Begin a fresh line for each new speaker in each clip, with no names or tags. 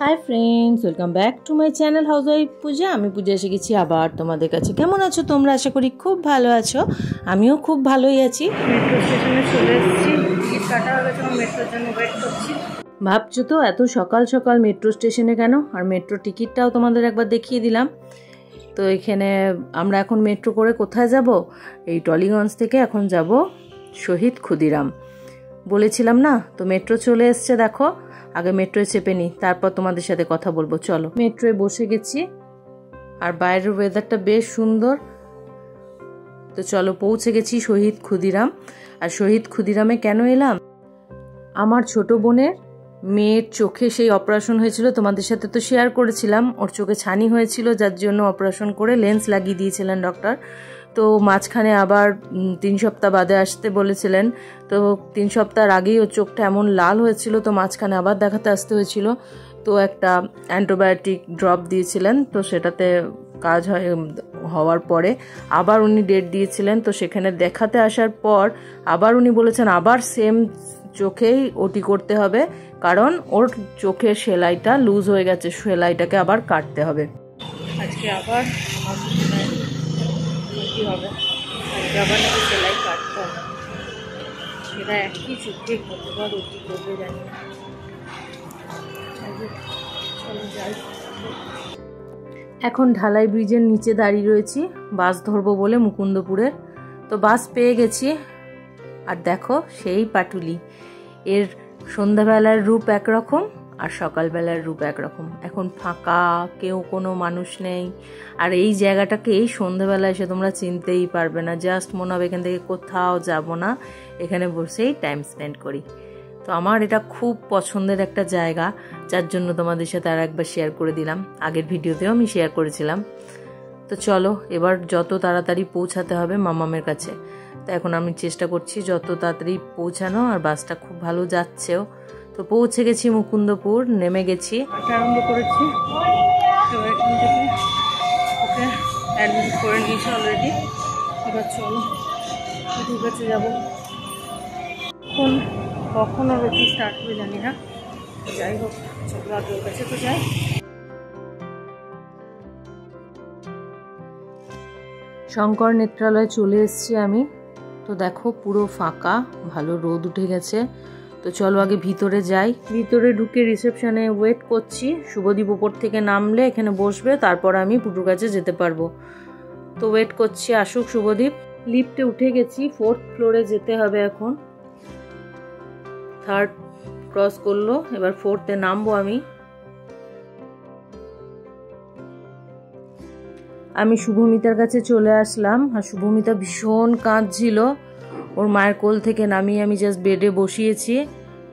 Hi friends welcome back to my channel housewife Puja. আমি পূজা এসে গেছি আবার তোমাদের কাছে। কেমন আছো তোমরা? আশা করি খুব ভালো আছো। আমিও খুব ভালোই আছি। মেট্রো স্টেশনে চলে এসেছি। টিকিট কাটা হয়ে গেছে, মেট্রোর জন্য ওয়েট করছি। ভাবছো তো এত সকাল সকাল মেট্রো স্টেশনে কেন? আর মেট্রো টিকিটটাও তোমাদের একবার দেখিয়ে দিলাম। তো এখানে আমরা এখন মেট্রো করে কোথায় যাব? এই টলিগঞ্জ থেকে এখন যাব শহীদ ক্ষুদিরাম। বলেছিলাম না, তো মেট্রো চলে এসছে। দেখো, আগে মেট্রোয় চেপে নিই, তারপর তোমাদের সাথে কথা বলবো। চলো, মেট্রোয় বসে গেছি আর বাইরের ওয়েদারটা বেশ সুন্দর। তো চলো, পৌঁছে গেছি শহীদ ক্ষুদিরাম। আর শহীদ ক্ষুদিরামে কেন এলাম? আমার ছোট বোনের মেয়ের চোখে সেই অপারেশন হয়েছিল, তোমাদের সাথে তো শেয়ার করেছিলাম। ওর চোখে ছানি হয়েছিল, যার জন্য অপারেশন করে লেন্স লাগিয়ে দিয়েছিলেন ডক্টর। তো মাঝখানে আবার 3 সপ্তাহ বাদে আসতে বলেছিলেন। তো 3 সপ্তাহের আগেই ওর চোখটা এমন লাল হয়েছিল, তো মাঝখানে আবার দেখাতে আসতে হয়েছিল। তো একটা অ্যান্টিবায়োটিক ড্রপ দিয়েছিলেন, তো সেটাতে কাজ হওয়ার পরে আবার উনি ডেট দিয়েছিলেন। তো সেখানে দেখাতে আসার পর আবার উনি বলেছেন আবার সেম চোখেই ওটি করতে হবে, কারণ ওর চোখের সেলাইটা লুজ হয়ে গেছে, সেলাইটাকে আবার কাটতে হবে। আজকে আবার কি হবে, আজকে আবার নাকি সেলাই কাটতে হবে। সেটা একই চোখে কতবার ওটি করবে জানি না। চলো যাই। এখন ঢালাই ব্রিজের নিচে দাঁড়িয়ে রয়েছি বাস ধরবো বলে মুকুন্দপুরের। তো বাস পেয়ে গেছি। আর দেখো সেই পাটুলি, এর সন্ধ্যাবেলার রূপ একরকম আর সকালবেলার রূপ একরকম। এখন ফাঁকা, কেউ কোনো মানুষ নেই। আর এই জায়গাটাকে এই সন্ধ্যাবেলা এসে তোমরা চিনতেই পারবে না। জাস্ট মনে হবে এখান থেকে কোথাও যাব না, এখানে বসেই টাইম স্পেন্ড করি। তো আমার এটা খুব পছন্দের একটা জায়গা, যার জন্য তোমাদের সাথে আর একবার শেয়ার করে দিলাম। আগের ভিডিওতেও আমি শেয়ার করেছিলাম। তো চলো, এবার যত তাড়াতাড়ি পৌঁছাতে হবে মামামের কাছে। তো এখন আমি চেষ্টা করছি যত তাড়াতাড়ি পৌঁছানো, আর বাসটা খুব ভালো যাচ্ছেও। তো পৌঁছে গেছি মুকুন্দপুর, নেমে গেছি, আরম্ভ করেছি। তো এখান থেকে ওকে অ্যাডমিট করে নিয়েছি অলরেডি। এবার চলো, ঠিক আছে যাবো। কখন ওর ওটি স্টার্ট হবে জানি না। যাই হোক, চলো আগে ওর কাছে তো যাই। শঙ্কর নেত্রালয়ে চলে এসেছি আমি। তো দেখো পুরো ফাঁকা, ভালো রোদ উঠে গেছে। তো চলো আগে ভিতরে যাই। ভিতরে ঢুকে রিসেপশনে ওয়েট করছি। শুভদীপ উপর থেকে নামলে এখানে বসবে, তারপর আমি পুটুর কাছে যেতে পারবো। তো ওয়েট করছি আসুক শুভদীপ। লিফটে উঠে গেছি, 4th ফ্লোরে যেতে হবে এখন। 3rd ক্রস করলো, এবার 4th-এ নামবো আমি। আমি শুভমিতার কাছে চলে আসলাম। আর শুভমিতা ভীষণ কাঁদছিল। ওর মায়ের কোল থেকে নামিয়ে আমি জাস্ট বেডে বসিয়েছি।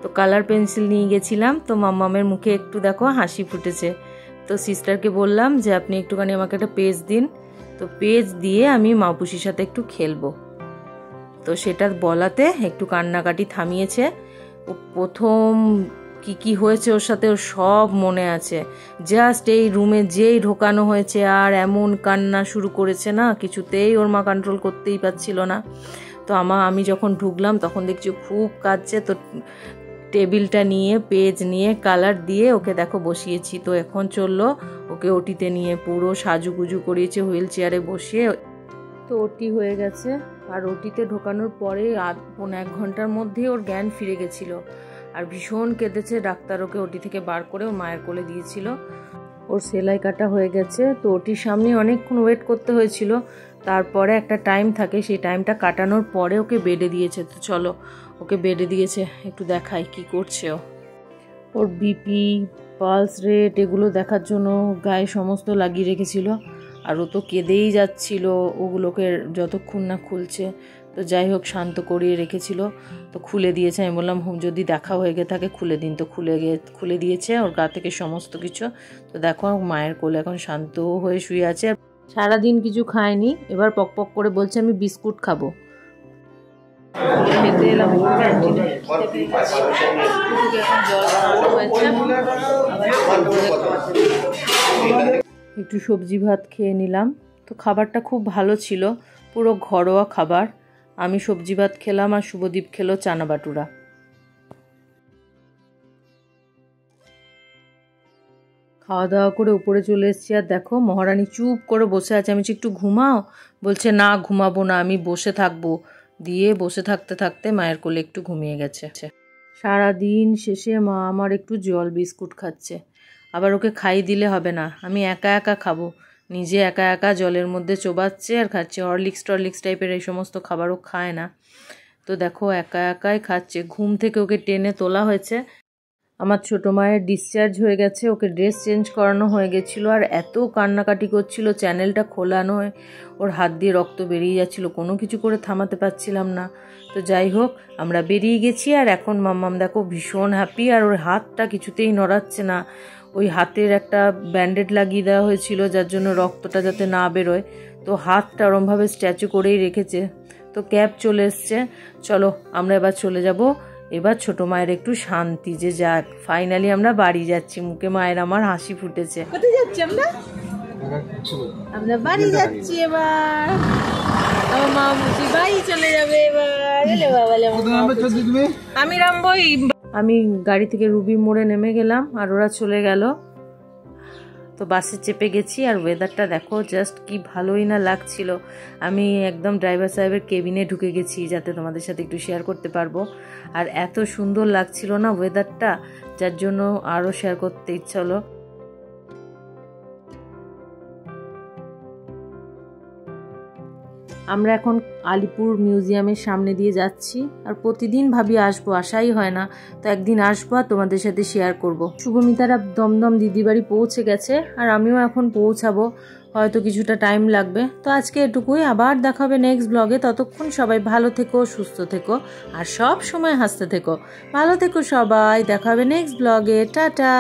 তো কালার পেন্সিল নিয়ে গেছিলাম, তো মাম্মামের মুখে একটু দেখো হাসি ফুটেছে। তো সিস্টারকে বললাম যে আপনি একটুখানি আমাকে একটা পেজ দিন। তো পেজ দিয়ে আমি মাপুসির সাথে একটু খেলবো। তো সেটা বলাতে একটু কান্নাকাটি থামিয়েছে। ও প্রথম কি হয়েছে ওর সাথে ওর সব মনে আছে। জাস্ট এই রুমে যেই ঢোকানো হয়েছে আর এমন কান্না শুরু করেছে না, কিছুতেই ওর মা কন্ট্রোল করতেই পারছিল না। তো আমি যখন ঢুকলাম তখন দেখছি খুব কাঁদছে। তো টেবিলটা নিয়ে পেজ নিয়ে কালার দিয়ে ওকে দেখো বসিয়েছি। তো এখন চললো ওকে ওটিতে নিয়ে, পুরো সাজুগুজু করিয়েছে হুইল চেয়ারে বসিয়ে। তো ওটি হয়ে গেছে। আর ওটিতে ঢোকানোর পরে 1 ঘন্টার মধ্যেই ওর জ্ঞান ফিরে গেছিল। আর ভীষণ কেঁদেছে। ডাক্তার ওকে ওটি থেকে বার করে ওর মায়ের কোলে দিয়েছিল। ওর সেলাই কাটা হয়ে গেছে। তো ওটির সামনে অনেকক্ষণ ওয়েট করতে হয়েছিল। তারপরে একটা টাইম থাকে, সেই টাইমটা কাটানোর পরে ওকে বেডে দিয়েছে। তো চলো, ওকে বেডে দিয়েছে, একটু দেখাই কি করছে ও। ওর বিপি, পালস রেট এগুলো দেখার জন্য গায়ে সমস্ত লাগিয়ে রেখেছিল। আর ও তো কেঁদেই যাচ্ছিল ওগুলোকে যতক্ষণ না খুলছে। তো যাই হোক, শান্ত করিয়ে রেখেছিল। তো খুলে দিয়েছে। আমি বললাম যদি দেখা হয়ে গিয়ে থাকে খুলে দিন। তো খুলে দিয়েছে ওর গা থেকে সমস্ত কিছু। তো দেখো মায়ের কোলে এখন শান্ত হয়ে শুয়ে আছে। সারাদিন কিছু খায়নি, এবার পক পক করে বলছে আমি বিস্কুট খাবো। খেতে এলাম ক্যান্টিনে। একটু সবজি ভাত খেয়ে নিলাম। তো খাবারটা খুব ভালো ছিল, পুরো ঘরোয়া খাবার। আমি সবজি ভাত খেলাম আর শুভদীপ খেলো চানা বাটুরা। খাওয়া দাওয়া করে উপরে চলে এসেছি, আর দেখো মহারানী চুপ করে বসে আছে। আমি একটু ঘুমাও, বলছে না ঘুমাবো না, আমি বসে থাকবো। দিয়ে বসে থাকতে থাকতে মায়ের কোলে একটু ঘুমিয়ে গেছে। সারাদিন শেষে মা আমার একটু জল বিস্কুট খাচ্ছে, আবার ওকে খাই দিলে হবে না, আমি একা একা খাবো। নিজে একা একা জলের মধ্যে চোবাচ্ছে আর খাচ্ছে। হরলিক্স টাইপের এই সমস্ত খাবারও খায় না, তো দেখো একা একাই খাচ্ছে। ঘুম থেকে ওকে টেনে তোলা হয়েছে। আমার ছোটো মায়ের ডিসচার্জ হয়ে গেছে, ওকে ড্রেস চেঞ্জ করানো হয়ে গেছিলো, আর এত কান্নাকাটি করছিল, চ্যানেলটা খোলানো হয়ে ওর হাত দিয়ে রক্ত বেরিয়ে যাচ্ছিল, কোনো কিছু করে থামাতে পারছিলাম না। তো যাই হোক আমরা বেরিয়ে গেছি, আর এখন মাম্মাম দেখো ভীষণ হ্যাপি, আর ওর হাতটা কিছুতেই নড়াচ্ছে না। ওই হাতের একটা ব্যান্ডেড লাগিয়ে দেওয়া হয়েছিল, যার জন্য রক্তটা যাতে না বেরোয়, তো হাতটা ওরমভাবে স্ট্যাচু করেই রেখেছে। তো ক্যাব চলে এসছে, চলো আমরা এবার চলে যাব। এবার ছোট মায়ের একটু শান্তি, যে যাক ফাইনালি আমরা বাড়ি যাচ্ছি। মুখে মায়ের আমার হাসি ফুটেছে।
কোথায় যাচ্ছি আমরা? আমরা বাড়ি যাচ্ছি এবার। আমার মা মুচি বাড়ি চলে যাবে এবার। আমি রামবই।
আমি গাড়ি থেকে রুবি মোড়ে নেমে গেলাম, আর ওরা চলে গেল। তো বাসে চেপে গেছি, আর ওয়েদারটা দেখো জাস্ট কি ভালোই না লাগছিল। আমি একদম ড্রাইভার সাহেবের কেবিনে ঢুকে গেছি, যাতে তোমাদের সাথে একটু শেয়ার করতে পারবো। আর এত সুন্দর লাগছিল না ওয়েদারটা, যার জন্য আরও শেয়ার করতে ইচ্ছা হলো। আমরা এখন আলিপুর মিউজিয়ামের সামনে দিয়ে যাচ্ছি, আর প্রতিদিন ভাবি আসবো, আসাই হয় না। তো একদিন আসবো আর তোমাদের সাথে শেয়ার করব। শুভমিতারা দমদম দিদি বাড়ি পৌঁছে গেছে, আর আমিও এখন পৌঁছাবো, হয়তো কিছুটা টাইম লাগবে। তো আজকে এটুকুই, আবার দেখা হবে নেক্সট ব্লগে। ততক্ষণ সবাই ভালো থেকো, সুস্থ থেকো, আর সব সময় হাসতে থেকো। ভালো থেকো সবাই, দেখা হবে নেক্সট ব্লগে। টাটা।